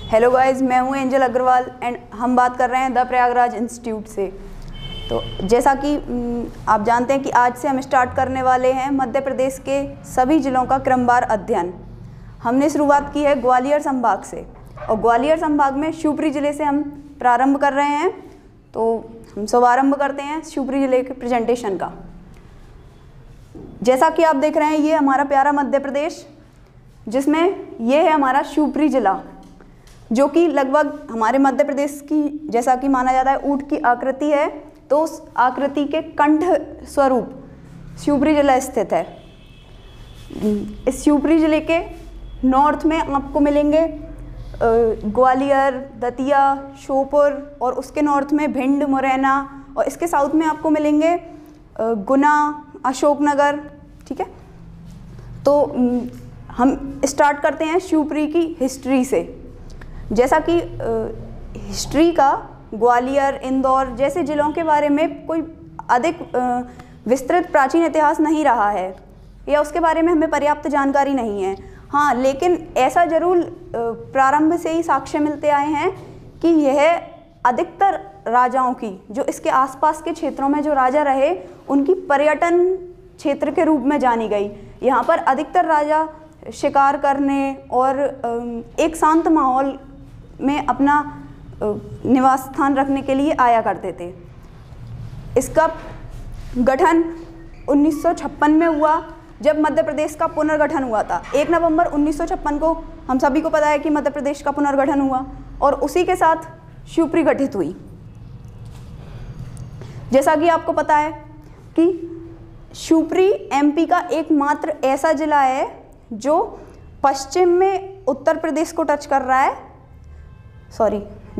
Hello guys, मैं हूं angel Agarwal and हम बात कर रहे हैं द प्रयागराज इंस्टीट्यूट से। तो जैसा कि आप जानते हैं कि आज से हम स्टार्ट करने वाले हैं मध्य प्रदेश के सभी जिलों का क्रमवार अध्ययन। हमने शुरुआत की है ग्वालियर संभाग से और ग्वालियर संभाग में शिवपुरी ज़िले से हम प्रारंभ कर रहे हैं। तो हम शुभारंभ करते हैं शिवपुरी ज़िले के प्रेजेंटेशन का। जैसा कि आप देख रहे हैं, ये हमारा प्यारा मध्य प्रदेश, जिसमें ये है हमारा शिवपुरी ज़िला, जो कि लगभग हमारे मध्य प्रदेश की, जैसा कि माना जाता है, ऊँट की आकृति है। तो उस आकृति के कंठ स्वरूप शिवपुरी ज़िला स्थित है। इस शिवपुरी ज़िले के नॉर्थ में आपको मिलेंगे ग्वालियर, दतिया, श्योपुर, और उसके नॉर्थ में भिंड, मुरैना, और इसके साउथ में आपको मिलेंगे गुना, अशोकनगर। ठीक है, तो हम स्टार्ट करते हैं शिवपुरी की हिस्ट्री से। जैसा कि हिस्ट्री का ग्वालियर, इंदौर जैसे ज़िलों के बारे में कोई अधिक विस्तृत प्राचीन इतिहास नहीं रहा है या उसके बारे में हमें पर्याप्त जानकारी नहीं है। हाँ, लेकिन ऐसा जरूर प्रारंभ से ही साक्ष्य मिलते आए हैं कि यह अधिकतर राजाओं की, जो इसके आसपास के क्षेत्रों में जो राजा रहे, उनकी पर्यटन क्षेत्र के रूप में जानी गई। यहाँ पर अधिकतर राजा शिकार करने और एक शांत माहौल में अपना निवास स्थान रखने के लिए आया करते थे। इसका गठन 1956 में हुआ, जब मध्य प्रदेश का पुनर्गठन हुआ था। 1 नवंबर 1956 को हम सभी को पता है कि मध्य प्रदेश का पुनर्गठन हुआ और उसी के साथ शिवपुरी गठित हुई। जैसा कि आपको पता है कि शिवपुरी एमपी का एकमात्र ऐसा जिला है जो पश्चिम में उत्तर प्रदेश को टच कर रहा है,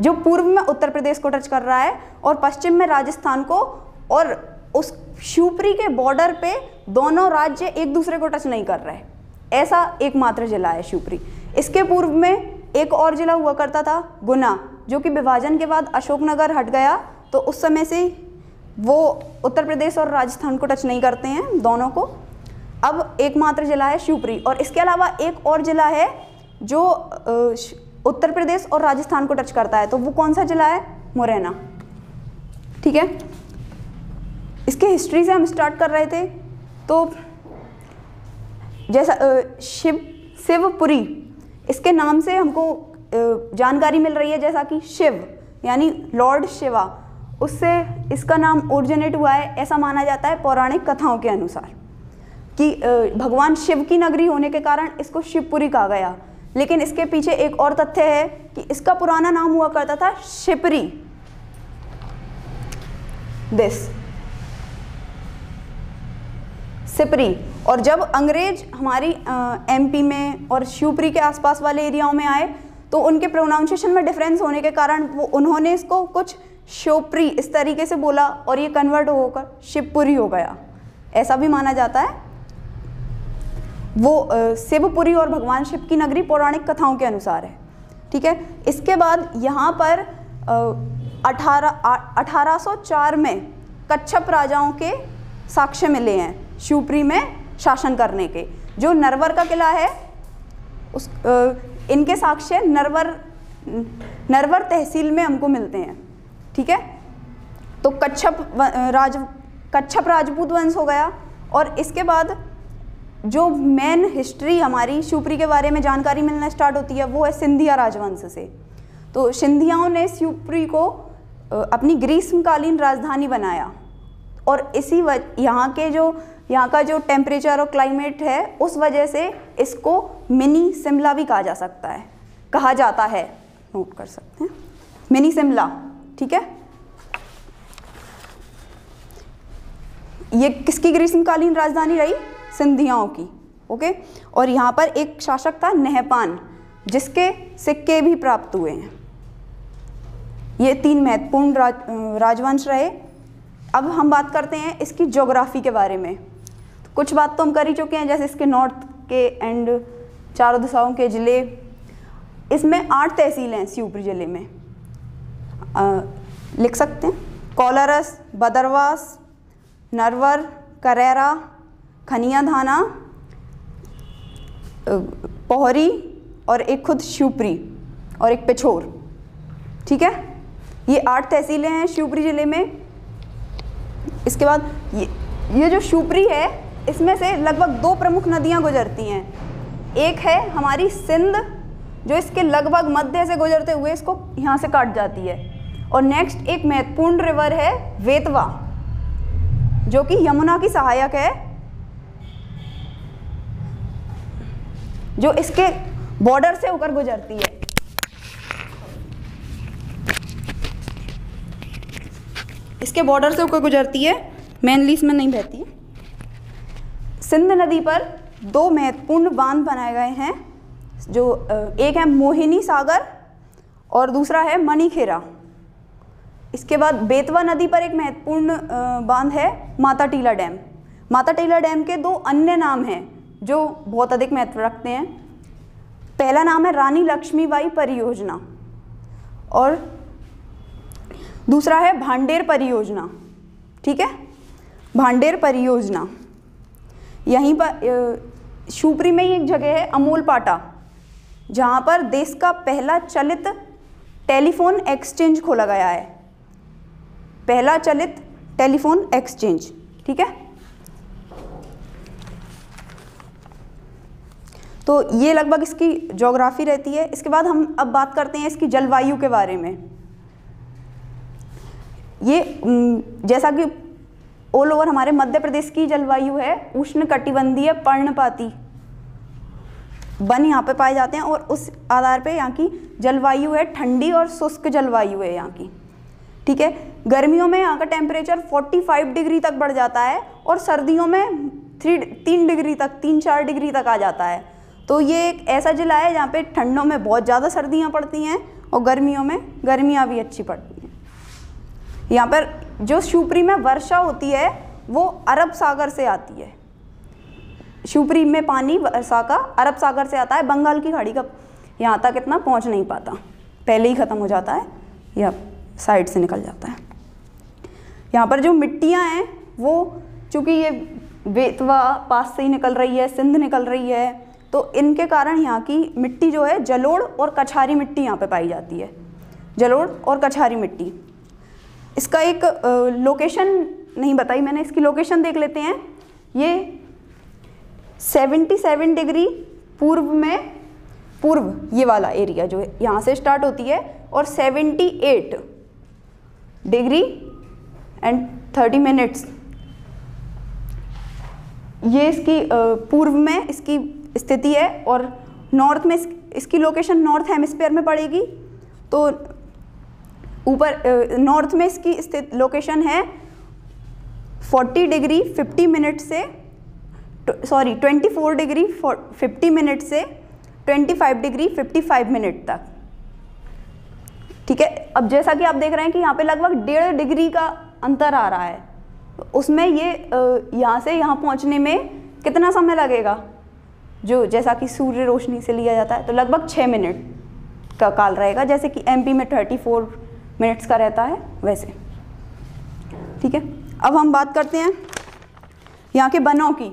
जो पूर्व में उत्तर प्रदेश को टच कर रहा है और पश्चिम में राजस्थान को, और उस शिवपुरी के बॉर्डर पे दोनों राज्य एक दूसरे को टच नहीं कर रहे। ऐसा एकमात्र जिला है शिवपुरी। इसके पूर्व में एक और जिला हुआ करता था, गुना, जो कि विभाजन के बाद अशोकनगर हट गया, तो उस समय से वो उत्तर प्रदेश और राजस्थान को टच नहीं करते हैं दोनों को। अब एकमात्र जिला है शिवपुरी, और इसके अलावा एक और जिला है जो उत्तर प्रदेश और राजस्थान को टच करता है। तो वो कौन सा जिला है? मुरैना। ठीक है, इसके हिस्ट्री से हम स्टार्ट कर रहे थे। तो जैसा शिवपुरी, इसके नाम से हमको जानकारी मिल रही है, जैसा कि शिव यानी लॉर्ड शिवा, उससे इसका नाम ओरिजिनेट हुआ है, ऐसा माना जाता है पौराणिक कथाओं के अनुसार, कि भगवान शिव की नगरी होने के कारण इसको शिवपुरी कहा गया। लेकिन इसके पीछे एक और तथ्य है कि इसका पुराना नाम हुआ करता था शिपरी। सिपरी। और जब अंग्रेज हमारी एमपी में और शिवपुरी के आसपास वाले एरियाओं में आए, तो उनके प्रोनाउंसिएशन में डिफरेंस होने के कारण उन्होंने इसको कुछ शिवपुरी इस तरीके से बोला और ये कन्वर्ट होकर शिवपुरी हो गया, ऐसा भी माना जाता है। वो शिवपुरी और भगवान शिव की नगरी पौराणिक कथाओं के अनुसार है। ठीक है, इसके बाद यहाँ पर 1804 में कच्छप राजाओं के साक्ष्य मिले हैं शिवपुरी में शासन करने के। जो नरवर का किला है, इनके साक्ष्य नरवर तहसील में हमको मिलते हैं। ठीक है, तो कच्छप राजपूत वंश हो गया। और इसके बाद जो मेन हिस्ट्री हमारी शिवपुरी के बारे में जानकारी मिलना स्टार्ट होती है, वो है सिंधिया राजवंश से। तो सिंधियाओं ने शिवपुरी को अपनी ग्रीष्मकालीन राजधानी बनाया, और इसी यहाँ का जो टेम्परेचर और क्लाइमेट है, उस वजह से इसको मिनी शिमला भी कहा जाता है। नोट कर सकते हैं, मिनी शिमला। ठीक है, ये किसकी ग्रीष्मकालीन राजधानी रही? सिंधियाओं की। ओके, और यहाँ पर एक शासक था नहपान, जिसके सिक्के भी प्राप्त हुए हैं। ये 3 महत्वपूर्ण राजवंश रहे। अब हम बात करते हैं इसकी ज्योग्राफी के बारे में। तो कुछ बात तो हम कर ही चुके हैं, जैसे इसके नॉर्थ के एंड चारों दिशाओं के ज़िले। इसमें 8 तहसीलें हैं शिवपुरी ज़िले में, लिख सकते हैं। कोलारस, बदरवास, नरवर, करेरा, खनिया धाना, पोहरी और एक खुद शिवपुरी और एक पिछोर। ठीक है, ये 8 तहसीलें हैं शिवपुरी ज़िले में। इसके बाद ये जो शिवपुरी है, इसमें से लगभग 2 प्रमुख नदियाँ गुजरती हैं। एक है हमारी सिंध, जो इसके लगभग मध्य से गुजरते हुए इसको यहाँ से काट जाती है, और नेक्स्ट एक महत्वपूर्ण रिवर है वेतवा, जो कि यमुना की सहायक है, जो इसके बॉर्डर से होकर गुजरती है। इसके बॉर्डर से होकर गुजरती है, मेनली इसमें नहीं बहती है। सिंध नदी पर 2 महत्वपूर्ण बांध बनाए गए हैं, जो एक है मोहिनी सागर और दूसरा है मणिखेरा। इसके बाद बेतवा नदी पर एक महत्वपूर्ण बांध है माता टीला डैम। माता टीला डैम के 2 अन्य नाम हैं जो बहुत अधिक महत्व रखते हैं। पहला नाम है रानी लक्ष्मीबाई परियोजना और दूसरा है भांडेर परियोजना। ठीक है, भांडेर परियोजना यहीं पर शिवपुरी में ही एक जगह है अमोलपाटा, जहाँ पर देश का पहला चलित टेलीफोन एक्सचेंज खोला गया है। पहला चलित टेलीफोन एक्सचेंज। ठीक है, तो ये लगभग इसकी ज्योग्राफी रहती है। इसके बाद हम अब बात करते हैं इसकी जलवायु के बारे में। ये जैसा कि ऑल ओवर हमारे मध्य प्रदेश की जलवायु है उष्णकटिबंधीय पर्णपाती वन यहाँ पे पाए जाते हैं, और उस आधार पे यहाँ की जलवायु है ठंडी और शुष्क जलवायु है यहाँ की। ठीक है, गर्मियों में यहाँ का टेम्परेचर 45 डिग्री तक बढ़ जाता है और सर्दियों में 3 डिग्री तक 3-4 डिग्री तक आ जाता है। तो ये एक ऐसा जिला है जहाँ पे ठंडों में बहुत ज़्यादा सर्दियाँ पड़ती हैं और गर्मियों में गर्मियाँ भी अच्छी पड़ती हैं। यहाँ पर जो शिवपुरी में वर्षा होती है वो अरब सागर से आती है। शिवपुरी में पानी वर्षा का अरब सागर से आता है, बंगाल की खाड़ी का यहाँ तक इतना पहुँच नहीं पाता, पहले ही ख़त्म हो जाता है या साइड से निकल जाता है। यहाँ पर जो मिट्टियाँ हैं वो चूँकि ये बेतवा पास से ही निकल रही है, सिंध निकल रही है, तो इनके कारण यहाँ की मिट्टी जो है जलोढ़ और कछारी मिट्टी यहाँ पे पाई जाती है। जलोढ़ और कछारी मिट्टी। इसका एक लोकेशन नहीं बताई मैंने, इसकी लोकेशन देख लेते हैं। ये 77 डिग्री पूर्व में, पूर्व ये वाला एरिया जो है यहाँ से स्टार्ट होती है, और 78 डिग्री एंड 30 मिनट्स ये इसकी पूर्व में इसकी स्थिति है, और नॉर्थ में इसकी लोकेशन नॉर्थ हेमिस्फीयर में पड़ेगी। तो ऊपर नॉर्थ में इसकी स्थित लोकेशन है 40 डिग्री 50 मिनट से 24 डिग्री 50 मिनट से 25 डिग्री 55 मिनट तक। ठीक है, अब जैसा कि आप देख रहे हैं कि यहाँ पे लगभग 1.5 डिग्री का अंतर आ रहा है, तो उसमें ये यहाँ से यहाँ पहुँचने में कितना समय लगेगा, जो जैसा कि सूर्य रोशनी से लिया जाता है तो लगभग 6 मिनट का काल रहेगा, जैसे कि एमपी में 34 मिनट्स का रहता है वैसे। ठीक है, अब हम बात करते हैं यहाँ के वनों की।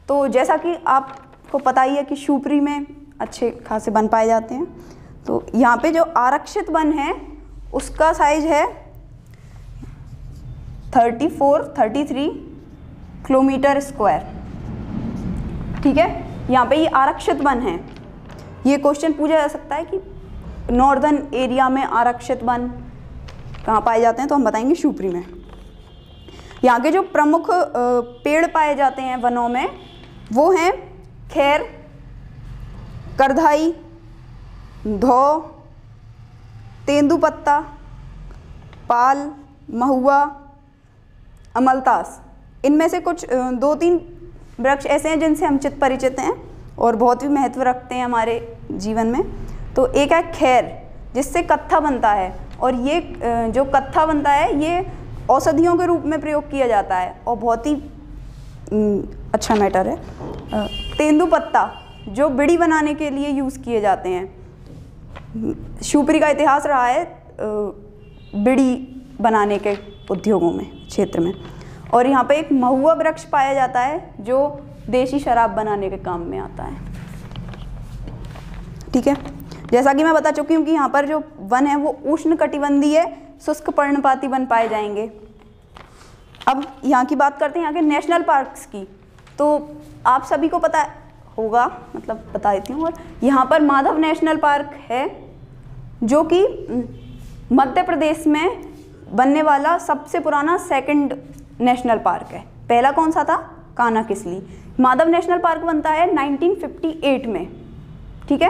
तो जैसा कि आपको पता ही है कि शिवपुरी में अच्छे खासे वन पाए जाते हैं, तो यहाँ पे जो आरक्षित वन है उसका साइज है 33 किलोमीटर स्क्वायर। ठीक है, यहाँ पे ये आरक्षित वन है। ये क्वेश्चन पूछा जा सकता है कि नॉर्दर्न एरिया में आरक्षित वन कहाँ पाए जाते हैं, तो हम बताएंगे शिवपुरी में। यहाँ के जो प्रमुख पेड़ पाए जाते हैं वनों में वो हैं खैर, करधाई, धौ, तेंदुपत्ता, पाल, महुआ, अमलतास। इनमें से कुछ 2-3 वृक्ष ऐसे हैं जिनसे हम चित परिचित हैं और बहुत भी महत्व रखते हैं हमारे जीवन में। तो एक है खैर, जिससे कत्था बनता है, और ये जो कत्था बनता है ये औषधियों के रूप में प्रयोग किया जाता है और बहुत ही अच्छा मैटर है। तेंदुपत्ता जो बीड़ी बनाने के लिए यूज़ किए जाते हैं। शिवपुरी का इतिहास रहा है बीड़ी बनाने के उद्योगों में, क्षेत्र में। और यहाँ पे एक महुआ वृक्ष पाया जाता है जो देशी शराब बनाने के काम में आता है। ठीक है, जैसा कि मैं बता चुकी हूँ कि यहाँ पर जो वन है वो उष्णकटिबंधीय शुष्क पर्णपाती वन पाए जाएंगे। अब यहाँ की बात करते हैं यहाँ के नेशनल पार्क्स की। तो आप सभी को पता होगा, मतलब बता देती हूँ। और यहाँ पर माधव नेशनल पार्क है जो कि मध्य प्रदेश में बनने वाला सबसे पुराना सेकंड नेशनल पार्क है। पहला कौन सा था? कान्हा-किसली। माधव नेशनल पार्क बनता है 1958 में, ठीक है।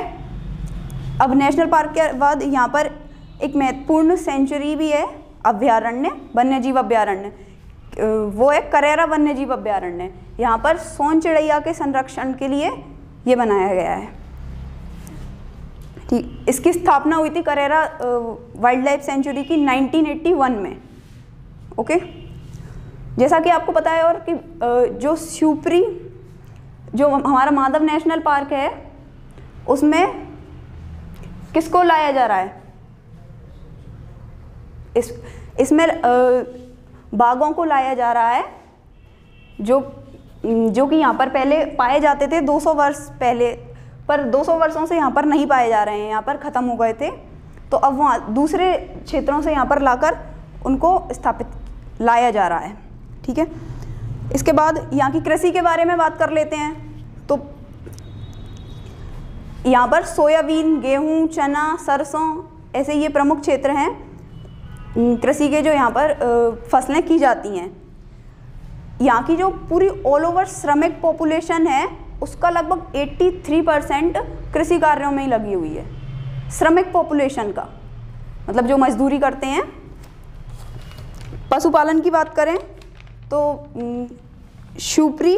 अब नेशनल पार्क के बाद यहाँ पर एक महत्वपूर्ण सेंचुरी भी है, अभ्यारण्य, वन्यजीव अभ्यारण्य, वो है करेरा वन्यजीव अभ्यारण्य। यहाँ पर सोन चिड़ैया के संरक्षण के लिए ये बनाया गया है, ठीक। इसकी स्थापना हुई थी करेरा वाइल्ड लाइफ सेंचुरी की 1981 में, ओके। जैसा कि आपको पता है और कि जो शिवपुरी जो हमारा माधव नेशनल पार्क है उसमें किसको लाया जा रहा है? इसमें बाघों को लाया जा रहा है जो कि यहाँ पर पहले पाए जाते थे 200 वर्ष पहले, पर 200 वर्षों से यहाँ पर नहीं पाए जा रहे हैं, यहाँ पर ख़त्म हो गए थे। तो अब वहाँ दूसरे क्षेत्रों से यहाँ पर लाकर उनको स्थापित लाया जा रहा है, ठीक है। इसके बाद यहाँ की कृषि के बारे में बात कर लेते हैं। तो यहाँ पर सोयाबीन, गेहूँ, चना, सरसों ऐसे ये प्रमुख क्षेत्र हैं कृषि के, जो यहाँ पर फसलें की जाती हैं। यहाँ की जो पूरी ऑल ओवर श्रमिक पॉपुलेशन है उसका लगभग 83% कृषि कार्यों में ही लगी हुई है। श्रमिक पॉपुलेशन का मतलब जो मजदूरी करते हैं। पशुपालन की बात करें तो शिवपुरी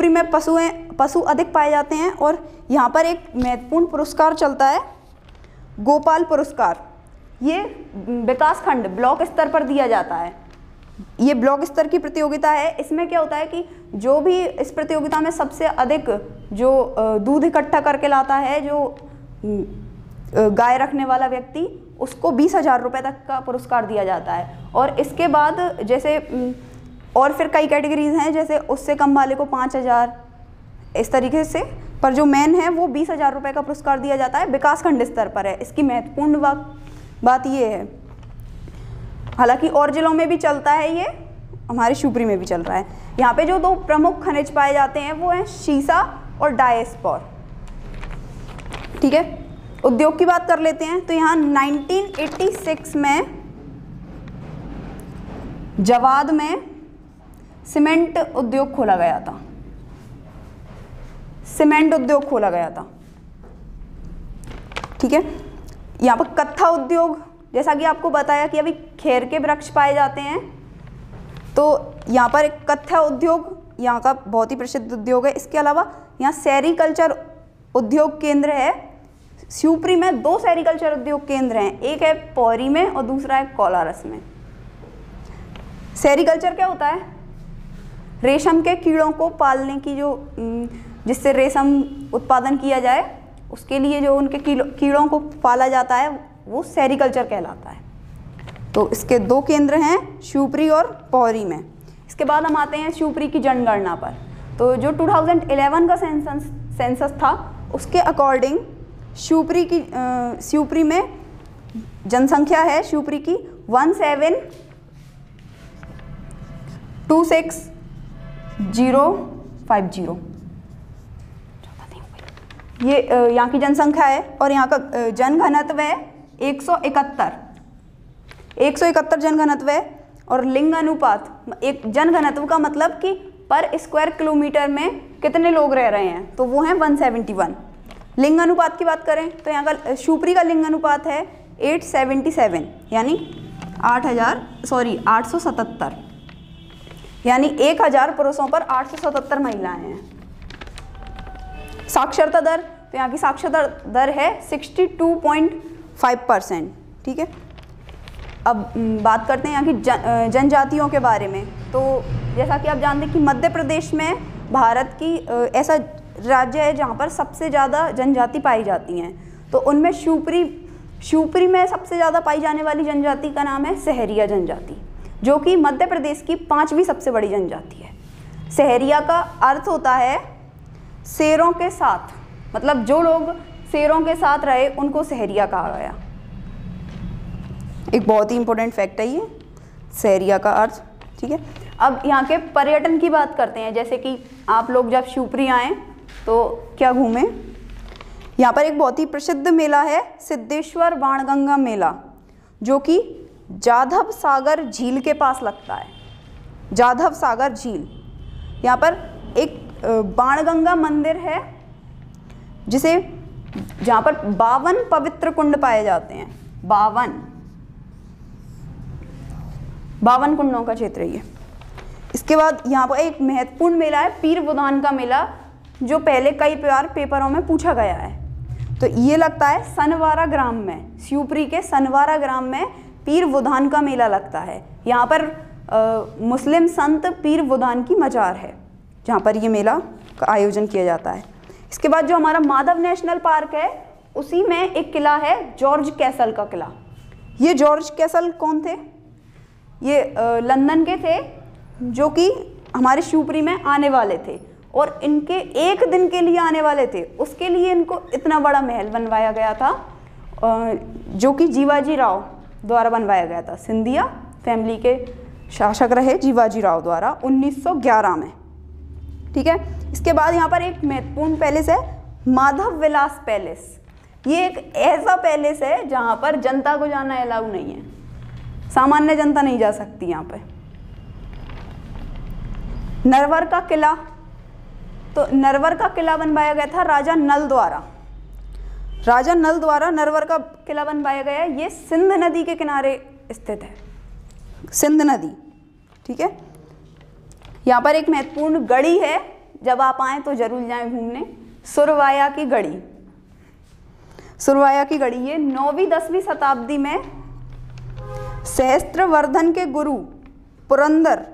में पशु अधिक पाए जाते हैं और यहाँ पर एक महत्वपूर्ण पुरस्कार चलता है, गोपाल पुरस्कार। ये विकास खंड ब्लॉक स्तर पर दिया जाता है। ये ब्लॉक स्तर की प्रतियोगिता है। इसमें क्या होता है कि जो भी इस प्रतियोगिता में सबसे अधिक जो दूध इकट्ठा करके लाता है, जो गाय रखने वाला व्यक्ति, उसको 20,000 रुपये तक का पुरस्कार दिया जाता है। और इसके बाद जैसे और फिर कई कैटेगरीज हैं, जैसे उससे कम वाले को 5,000, इस तरीके से। पर जो मेन है वो 20,000 रुपये का पुरस्कार दिया जाता है, विकास खंड स्तर पर है। इसकी महत्वपूर्ण बात ये है। हालांकि और जिलों में भी चलता है, ये हमारे शिवपुरी में भी चल रहा है। यहाँ पे जो 2 प्रमुख खनिज पाए जाते हैं वो हैं शीशा और डायस्पोर, ठीक है। उद्योग की बात कर लेते हैं तो यहाँ 1986 में जवाद में सीमेंट उद्योग खोला गया था। सीमेंट उद्योग खोला गया था, ठीक है। यहाँ पर कत्था उद्योग, जैसा कि आपको बताया कि अभी खेर के वृक्ष पाए जाते हैं, तो यहाँ पर एक कत्था उद्योग यहाँ का बहुत ही प्रसिद्ध उद्योग है। इसके अलावा यहाँ सेरीकल्चर उद्योग केंद्र है। शिवपुरी में 2 सेरीकल्चर उद्योग केंद्र हैं, एक है पौरी में और दूसरा है कोलारस में। सेरीकल्चर क्या होता है? रेशम के कीड़ों को पालने की, जो जिससे रेशम उत्पादन किया जाए, उसके लिए जो उनके कीड़ों को पाला जाता है वो सेरीकल्चर कहलाता है। तो इसके 2 केंद्र हैं, शिवपुरी और पौरी में। इसके बाद हम आते हैं शिवपुरी की जनगणना पर। तो जो 2011 का सेंसस था उसके अकॉर्डिंग शिवपुरी में जनसंख्या है शिवपुरी की 1726,050। ये यहाँ की जनसंख्या है और यहाँ का जनघनत्व है 171 जनघनत्व है। और लिंग अनुपात, एक जनघनत्व का मतलब कि पर स्क्वायर किलोमीटर में कितने लोग रह रहे हैं, तो वो हैं 171। लिंग अनुपात की बात करें तो यहाँ का शिवपुरी का लिंग अनुपात है 877, यानी 877, यानी 1000 पुरुषों पर 877 महिलाएं हैं। साक्षरता दर, तो यहाँ की साक्षरता दर है 62.5%, ठीक है। अब बात करते हैं यहाँ की जनजातियों के बारे में। तो जैसा कि आप जानते हैं कि मध्य प्रदेश में भारत की ऐसा राज्य है जहाँ पर सबसे ज़्यादा जनजाति पाई जाती हैं। तो उनमें शिवपुरी में सबसे ज़्यादा पाई जाने वाली जनजाति का नाम है सहरिया जनजाति, जो कि मध्य प्रदेश की 5वीं सबसे बड़ी जनजाति है। सहरिया का अर्थ होता है शेरों के साथ, मतलब जो लोग शेरों के साथ रहे उनको सहरिया कहा गया। एक बहुत ही इंपॉर्टेंट फैक्ट है ये, सहरिया का अर्थ। ठीक है, अब यहाँ के पर्यटन की बात करते हैं। जैसे कि आप लोग जब शिवपुरी आएँ तो क्या घूमें, यहाँ पर एक बहुत ही प्रसिद्ध मेला है सिद्धेश्वर बाणगंगा मेला, जो कि जाधव सागर झील के पास लगता है। जाधव सागर झील, यहाँ पर एक बाणगंगा मंदिर है जिसे, जहाँ पर 52 पवित्र कुंड पाए जाते हैं। 52 कुंडों का क्षेत्र है ये। इसके बाद यहाँ पर एक महत्वपूर्ण मेला है पीर बुधान का मेला, जो पहले कई बार पेपरों में पूछा गया है। तो ये लगता है सनवारा ग्राम में, शिवपुरी के सनवारा ग्राम में पीर बुधान का मेला लगता है। यहाँ पर मुस्लिम संत पीर बुधान की मजार है, जहाँ पर ये मेला का आयोजन किया जाता है। इसके बाद जो हमारा माधव नेशनल पार्क है, उसी में एक किला है जॉर्ज कैसल का किला। ये जॉर्ज कैसल कौन थे? ये लंदन के थे, जो कि हमारे शिवपुरी में आने वाले थे और इनके एक दिन के लिए आने वाले थे। उसके लिए इनको इतना बड़ा महल बनवाया गया था, जो कि जीवाजी राव द्वारा बनवाया गया था। सिंधिया फैमिली के शासक रहे जीवाजी राव द्वारा 1911 में। ठीक है, इसके बाद यहाँ पर एक महत्वपूर्ण पैलेस है माधव विलास पैलेस। ये एक ऐसा पैलेस है जहाँ पर जनता को जाना अलाउ नहीं है, सामान्य जनता नहीं जा सकती यहाँ पे। नरवर का किला, तो नरवर का किला बनवाया गया था राजा नल द्वारा। राजा नल द्वारा नरवर का किला बनवाया गया है। ये सिंध नदी के किनारे स्थित है, सिंध नदी। ठीक है, यहाँ पर एक महत्वपूर्ण गढ़ी है, जब आप आएँ तो जरूर जाएं घूमने, सुरवाया की गढ़ी। सुरवाया की गढ़ी ये 9वीं-10वीं शताब्दी में सहस्त्रवर्धन के गुरु पुरंदर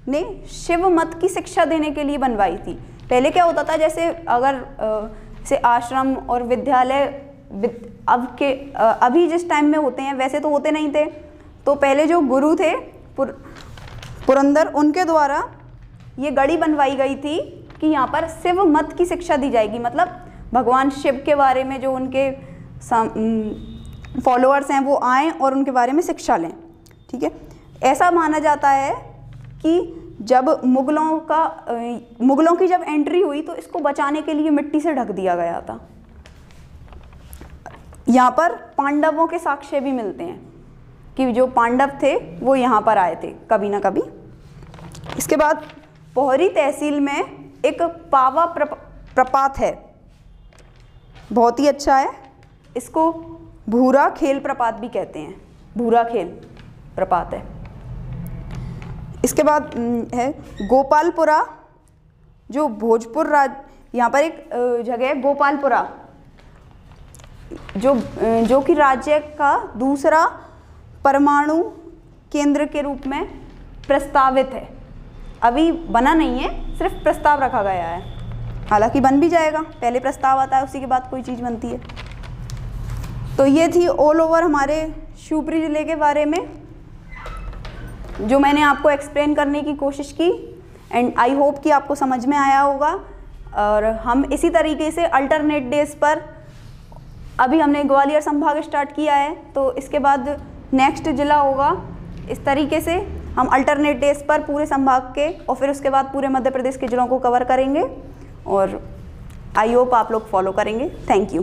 ने शिव मत की शिक्षा देने के लिए बनवाई थी। पहले क्या होता था, जैसे अगर से आश्रम और विद्यालय अभी जिस टाइम में होते हैं वैसे तो होते नहीं थे। तो पहले जो गुरु थे पुरंदर, उनके द्वारा ये गढ़ी बनवाई गई थी कि यहाँ पर शिव मत की शिक्षा दी जाएगी। मतलब भगवान शिव के बारे में जो उनके फॉलोअर्स हैं वो आएँ और उनके बारे में शिक्षा लें। ठीक है, ऐसा माना जाता है कि जब मुगलों की जब एंट्री हुई तो इसको बचाने के लिए मिट्टी से ढक दिया गया था। यहाँ पर पांडवों के साक्ष्य भी मिलते हैं कि जो पांडव थे वो यहाँ पर आए थे कभी ना कभी। इसके बाद पोहरी तहसील में एक पावा प्रपात है, बहुत ही अच्छा है। इसको भूरा खेल प्रपात भी कहते हैं, भूरा खेल प्रपात है। इसके बाद है गोपालपुरा, जो भोजपुर यहाँ पर एक जगह है गोपालपुरा, जो कि राज्य का दूसरा परमाणु केंद्र के रूप में प्रस्तावित है। अभी बना नहीं है, सिर्फ प्रस्ताव रखा गया है, हालांकि बन भी जाएगा। पहले प्रस्ताव आता है, उसी के बाद कोई चीज़ बनती है। तो ये थी ऑल ओवर हमारे शिवपुरी ज़िले के बारे में, जो मैंने आपको एक्सप्लेन करने की कोशिश की, एंड आई होप कि आपको समझ में आया होगा। और हम इसी तरीके से अल्टरनेट डेज पर, अभी हमने ग्वालियर संभाग स्टार्ट किया है, तो इसके बाद नेक्स्ट ज़िला होगा। इस तरीके से हम अल्टरनेट डेज पर पूरे संभाग के और फिर उसके बाद पूरे मध्य प्रदेश के ज़िलों को कवर करेंगे, और आई होप आप लोग फॉलो करेंगे। Thank you.